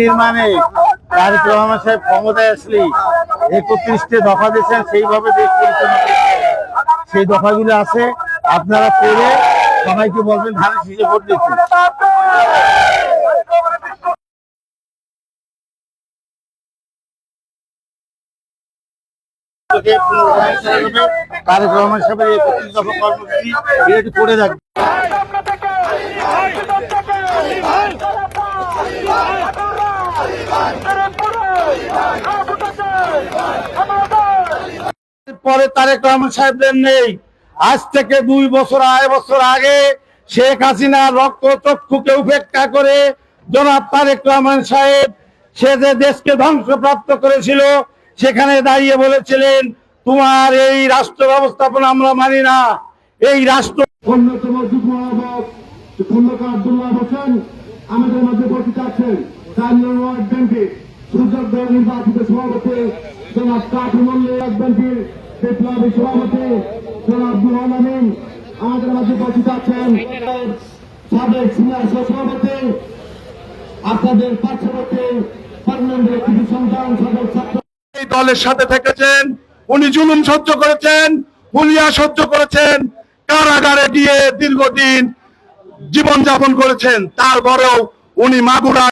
নির্মাণে তারেক রহমান সাহেব ক্ষমতায় আসলে 31টি দফা দিয়েছেন, সেইভাবে দেশ পরিচালনা করতে সেই দফাগুলো আছে, আপনারা পড়ে সবাইকে বলবেন ধানের শীষে ভোট দিচ্ছি। তারেক রহমান সাহেবের 31 দফা কর্মসূচি এটি করে রাখবে। পরে তারেক রহমান সাহেবদের নেই। আজ থেকে 2 বছর 2.5 বছর আগে শেখ হাসিনা রক্ত চক্ষুকে উপেক্ষা করে জনাব তারেক রহমান সাহেব সে যে দেশকে ধ্বংসপ্রাপ্ত করেছিল, সেখানে দাঁড়িয়ে বলেছিলেন তোমার এই রাষ্ট্র ব্যবস্থাপনা আমরা মানি না। এই রাষ্ট্র অন্যতম যুগ্ম আহ্বায়ক খন্দকার আব্দুল্লাহ হোসেন আমাদের মধ্যে উপস্থিত আছেন। 4 নং ওয়ার্ড বিএনপির সুযোগ্য নির্বাচিত সভাপতি জনাব কাঠি মল্লিক, বিএনপির বিপ্লবী সভাপতি জনাব দুহান আমিন আমাদের মধ্যে উপস্থিত আছেন। সাবেক সিনিয়র সভাপতি আপনাদের পার্শ্ববর্তী পার্লামেন্টের কৃষি সন্তান সাবেক ছাত্র এই দলের সাথে থেকেছেন, উনি জুলুম সহ্য করেছেন, হুলিয়া সহ্য করেছেন, কারাগারে গিয়ে দীর্ঘদিন জীবনযাপন করেছেন, তারপরেও উনি মাগুরা